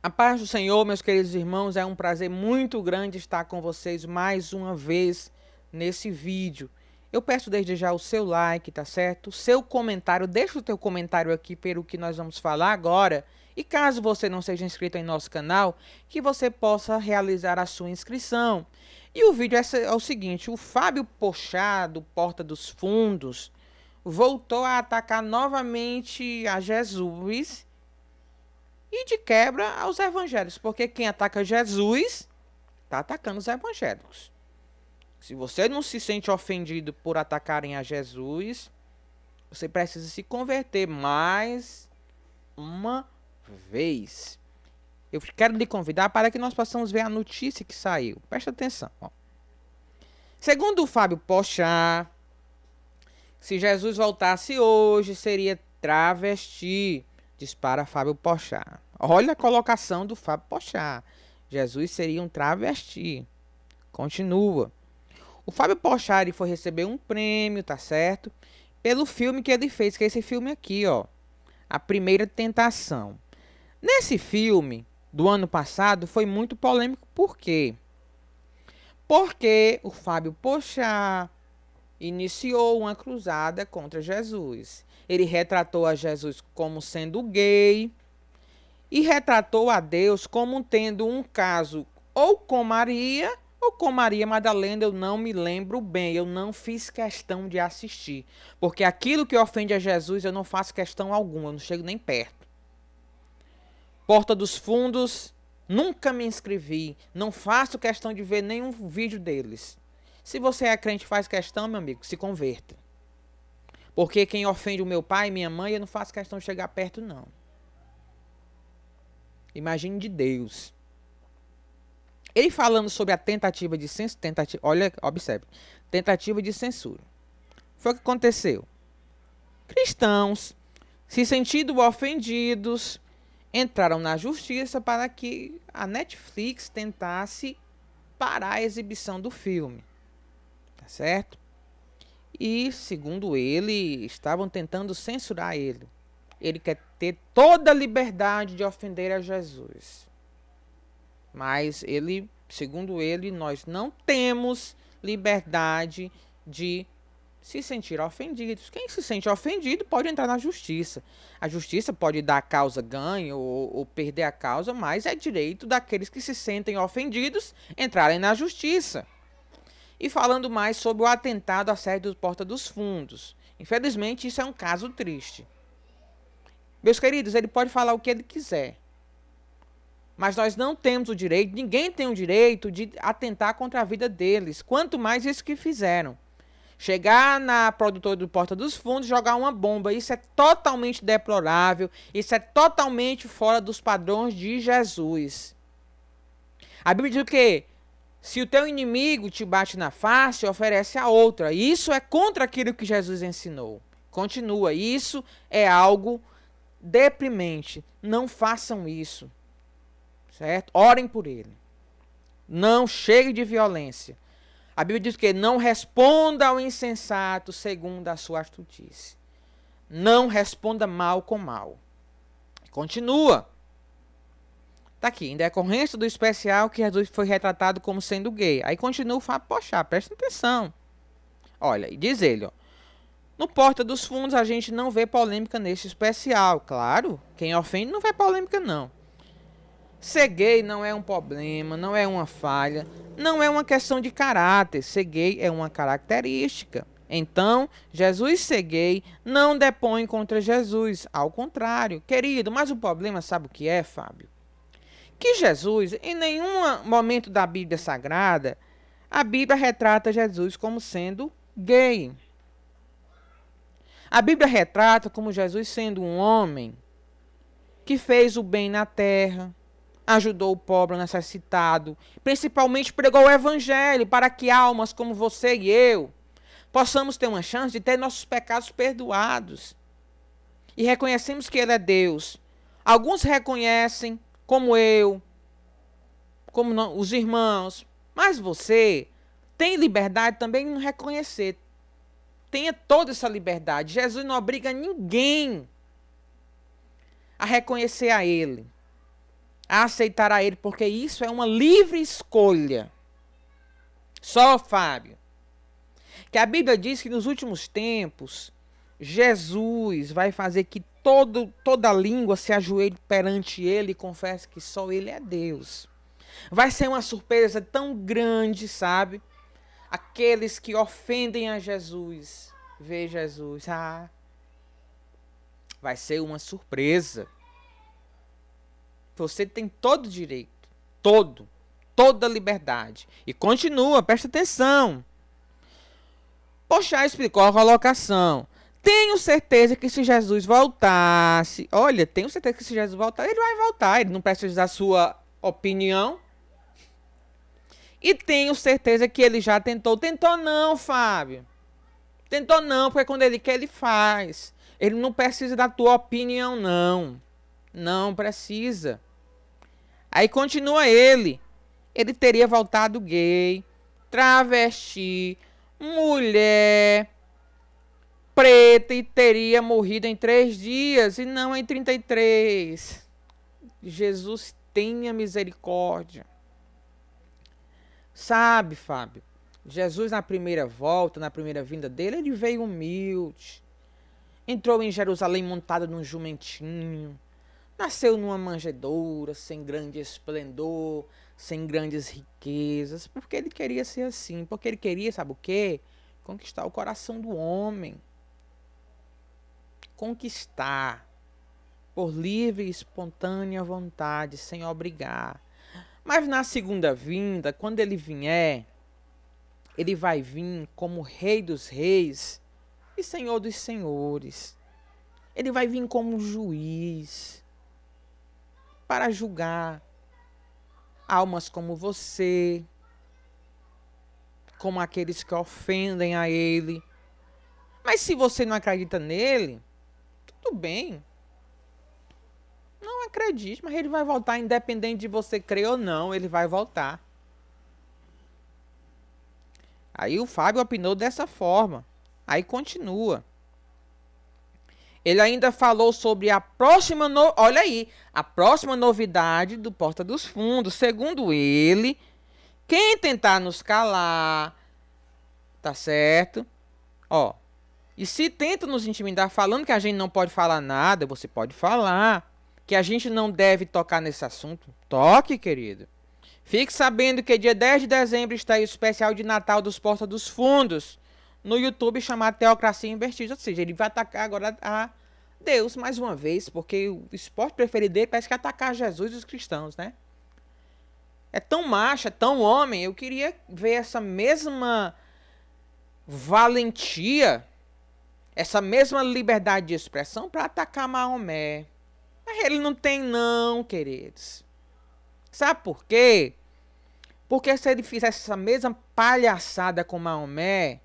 A paz do Senhor, meus queridos irmãos, é um prazer muito grande estar com vocês mais uma vez nesse vídeo. Eu peço desde já o seu like, tá certo? O seu comentário, deixa o teu comentário aqui pelo que nós vamos falar agora. E caso você não seja inscrito em nosso canal, que você possa realizar a sua inscrição. E o vídeo é o seguinte, o Fábio Pochá, do Porta dos Fundos, voltou a atacar novamente a Jesus e de quebra aos evangélicos, porque quem ataca Jesus está atacando os evangélicos. Se você não se sente ofendido por atacarem a Jesus, você precisa se converter mais uma vez. Eu quero lhe convidar para que nós possamos ver a notícia que saiu. Presta atenção. Ó. Segundo o Fábio Pochá, se Jesus voltasse hoje, seria travesti, dispara Fábio Pochá. Olha a colocação do Fábio Pochá. Jesus seria um travesti. Continua. O Fábio Pochá foi receber um prêmio, tá certo? Pelo filme que ele fez, que é esse filme aqui, ó. A Primeira Tentação. Nesse filme do ano passado foi muito polêmico. Por quê? Porque o Fábio Pochá iniciou uma cruzada contra Jesus. Ele retratou a Jesus como sendo gay e retratou a Deus como tendo um caso ou com Maria Madalena. Eu não me lembro bem, eu não fiz questão de assistir, porque aquilo que ofende a Jesus eu não faço questão alguma, eu não chego nem perto. Porta dos Fundos, nunca me inscrevi, não faço questão de ver nenhum vídeo deles. Se você é crente, faz questão, meu amigo, se converta. Porque quem ofende o meu pai e minha mãe, eu não faço questão de chegar perto, não. Imagine de Deus. Ele falando sobre a tentativa de censura. Olha, observe. Tentativa de censura. Foi o que aconteceu. Cristãos, se sentindo ofendidos, entraram na justiça para que a Netflix tentasse parar a exibição do filme. Tá certo? E, segundo ele, estavam tentando censurar ele. Ele quer ter toda a liberdade de ofender a Jesus. Mas ele, segundo ele, nós não temos liberdade de se sentir ofendidos. Quem se sente ofendido pode entrar na justiça. A justiça pode dar a causa ganho ou perder a causa, mas é direito daqueles que se sentem ofendidos entrarem na justiça. E falando mais sobre o atentado à sede do Porta dos Fundos. Infelizmente, isso é um caso triste. Meus queridos, ele pode falar o que ele quiser. Mas nós não temos o direito, ninguém tem o direito de atentar contra a vida deles. Quanto mais isso que fizeram. Chegar na produtora do Porta dos Fundos e jogar uma bomba. Isso é totalmente deplorável. Isso é totalmente fora dos padrões de Jesus. A Bíblia diz o quê? Se o teu inimigo te bate na face, oferece a outra. Isso é contra aquilo que Jesus ensinou. Continua. Isso é algo deprimente. Não façam isso. Certo? Orem por ele. Não chegue de violência. A Bíblia diz que não responda ao insensato segundo a sua astutice. Não responda mal com mal. Continua. Tá aqui, em decorrência do especial que Jesus foi retratado como sendo gay. Aí continua o Fábio Pochá, presta atenção. Olha, e diz ele, ó. No Porta dos Fundos a gente não vê polêmica nesse especial. Claro, quem ofende não vê polêmica não. Ser gay não é um problema, não é uma falha, não é uma questão de caráter. Ser gay é uma característica. Então, Jesus ser gay não depõe contra Jesus. Ao contrário, querido, mas o problema sabe o que é, Fábio? Que Jesus, em nenhum momento da Bíblia Sagrada, a Bíblia retrata Jesus como sendo gay. A Bíblia retrata como Jesus sendo um homem que fez o bem na terra, ajudou o pobre necessitado, principalmente pregou o evangelho para que almas como você e eu possamos ter uma chance de ter nossos pecados perdoados. E reconhecemos que ele é Deus. Alguns reconhecem, como eu, como os irmãos, mas você tem liberdade também em reconhecer. Tenha toda essa liberdade. Jesus não obriga ninguém a reconhecer a ele. a aceitar a ele, porque isso é uma livre escolha. Só, Fábio, que a Bíblia diz que nos últimos tempos, Jesus vai fazer que toda língua se ajoelhe perante ele e confesse que só ele é Deus. Vai ser uma surpresa tão grande, sabe? Aqueles que ofendem a Jesus, vê Jesus, vai ser uma surpresa. Você tem todo o direito, toda a liberdade. E continua, presta atenção. Pochá explicou a colocação. Tenho certeza que se Jesus voltasse, tenho certeza que se Jesus voltar, ele vai voltar, ele não precisa da sua opinião. E tenho certeza que ele já tentou. Tentou não, Fábio. Tentou não, porque quando ele quer, ele faz. Ele não precisa da tua opinião, não. Não precisa. Aí continua ele. Ele teria voltado gay, travesti, mulher, preta e teria morrido em 3 dias e não em 33. Jesus tenha misericórdia. Sabe, Fábio, Jesus na primeira volta, na primeira vinda dele, ele veio humilde. Entrou em Jerusalém montado num jumentinho. Nasceu numa manjedoura, sem grande esplendor, sem grandes riquezas, porque ele queria ser assim, porque ele queria, sabe o quê? Conquistar o coração do homem. Conquistar por livre e espontânea vontade, sem obrigar. Mas na segunda vinda, quando ele vier, ele vai vir como Rei dos Reis e Senhor dos Senhores. Ele vai vir como juiz para julgar almas como você, como aqueles que ofendem a ele. Mas se você não acredita nele, tudo bem. Não acredite, mas ele vai voltar independente de você crer ou não, ele vai voltar. Aí o Fábio opinou dessa forma. Aí continua. Ele ainda falou sobre a próxima, olha aí, a próxima novidade do Porta dos Fundos. Segundo ele, quem tentar nos calar, tá certo? E se tenta nos intimidar falando que a gente não pode falar nada, você pode falar. Que a gente não deve tocar nesse assunto. Toque, querido. Fique sabendo que dia 10 de dezembro está aí o especial de Natal dos Porta dos Fundos no YouTube chamado Teocracia Invertida. Ou seja, ele vai atacar agora a Deus mais uma vez, porque o esporte preferido dele parece que é atacar Jesus e os cristãos, né? É tão macho, é tão homem. Eu queria ver essa mesma valentia, essa mesma liberdade de expressão para atacar Maomé. Mas ele não tem não, queridos. Sabe por quê? Porque se ele fizesse essa mesma palhaçada com Maomé,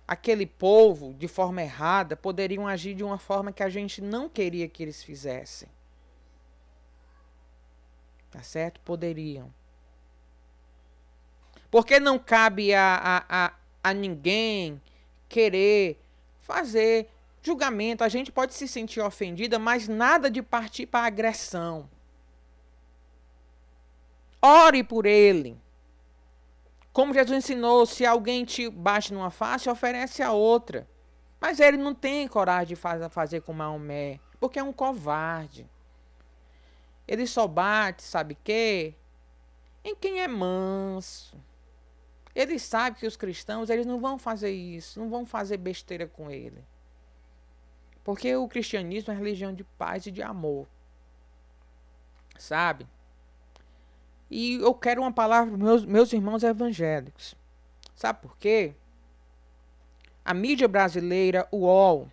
aquele povo, de forma errada, poderiam agir de uma forma que a gente não queria que eles fizessem. Tá certo? Poderiam. Porque não cabe a ninguém querer fazer julgamento. A gente pode se sentir ofendida, mas nada de partir para agressão. Ore por ele. Como Jesus ensinou, se alguém te bate numa face, oferece a outra. Mas ele não tem coragem de fazer com Maomé, porque é um covarde. Ele só bate, sabe quê? Em quem é manso. Ele sabe que os cristãos, eles não vão fazer isso, não vão fazer besteira com ele. Porque o cristianismo é religião de paz e de amor. Sabe? E eu quero uma palavra para meus irmãos evangélicos. Sabe por quê? A mídia brasileira, o UOL,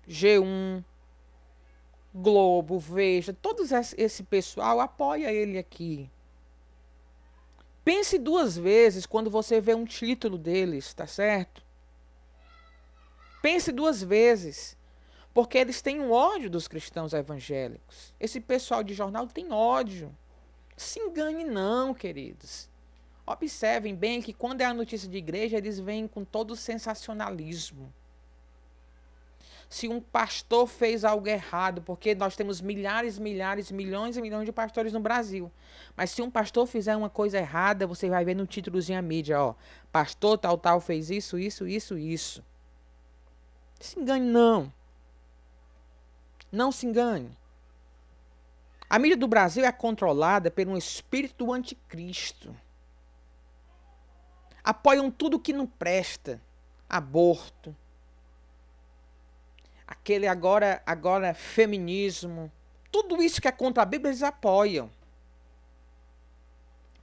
G1, Globo, Veja, todo esse pessoal apoia ele aqui. Pense 2 vezes quando você vê um título deles, tá certo? Pense 2 vezes. Porque eles têm um ódio dos cristãos evangélicos. Esse pessoal de jornal tem ódio. Se engane não, queridos. Observem bem que quando é a notícia de igreja, eles vêm com todo o sensacionalismo. se um pastor fez algo errado, porque nós temos milhares, milhões e milhões de pastores no Brasil. Mas se um pastor fizer uma coisa errada, você vai ver no títulozinho a mídia, ó, pastor tal fez isso, isso. Se engane não. Não se engane. A mídia do Brasil é controlada por um espírito do anticristo. Apoiam tudo que não presta. Aborto. Aquele agora feminismo. Tudo isso que é contra a Bíblia, eles apoiam.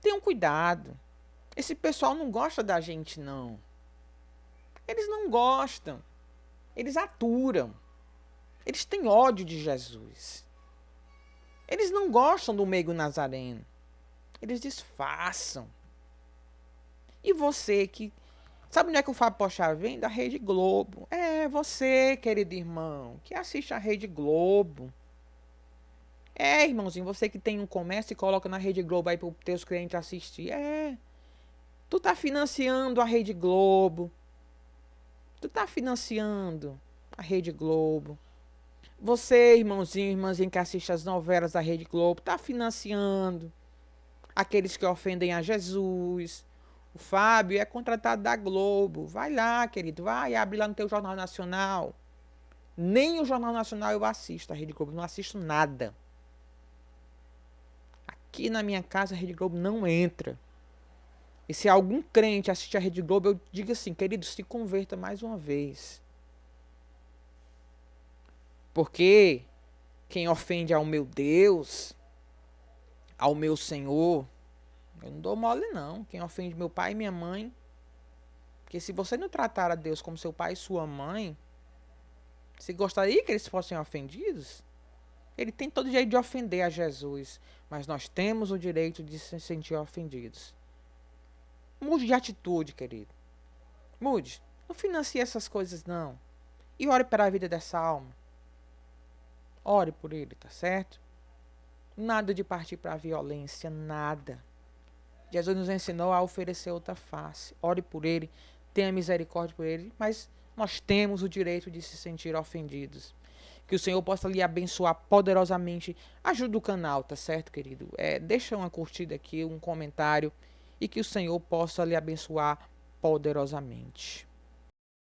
Tenham cuidado. Esse pessoal não gosta da gente, não. Eles não gostam. Eles aturam. Eles têm ódio de Jesus. Eles não gostam do meigo nazareno. Eles disfarçam. E você que... Sabe onde é que o Fábio Pochá vem? Da Rede Globo. É, você, querido irmão, que assiste a Rede Globo. É, irmãozinho, você que tem um comércio e coloca na Rede Globo aí para os teus clientes assistir. É, tu tá financiando a Rede Globo. Tu tá financiando a Rede Globo. Você, irmãozinho, irmãzinha que assiste as novelas da Rede Globo, tá financiando aqueles que ofendem a Jesus. O Fábio é contratado da Globo. Vai lá, querido, vai, abre lá no teu Jornal Nacional. Nem o Jornal Nacional eu assisto, a Rede Globo, não assisto nada. Aqui na minha casa a Rede Globo não entra. E se algum crente assistir a Rede Globo, eu digo assim, querido, se converta mais uma vez. Porque quem ofende ao meu Deus, ao meu Senhor, eu não dou mole não. Quem ofende meu pai e minha mãe, porque se você não tratar a Deus como seu pai e sua mãe, você gostaria que eles fossem ofendidos? Ele tem todo o direito de ofender a Jesus, mas nós temos o direito de se sentir ofendidos. Mude de atitude, querido. Mude. Não financie essas coisas, não. E ore para a vida dessa alma. Ore por ele, tá certo? Nada de partir para a violência, nada. Jesus nos ensinou a oferecer outra face. Ore por ele, tenha misericórdia por ele, mas nós temos o direito de se sentir ofendidos. Que o Senhor possa lhe abençoar poderosamente. Ajuda o canal, tá certo, querido? Deixa uma curtida aqui, um comentário, e que o Senhor possa lhe abençoar poderosamente.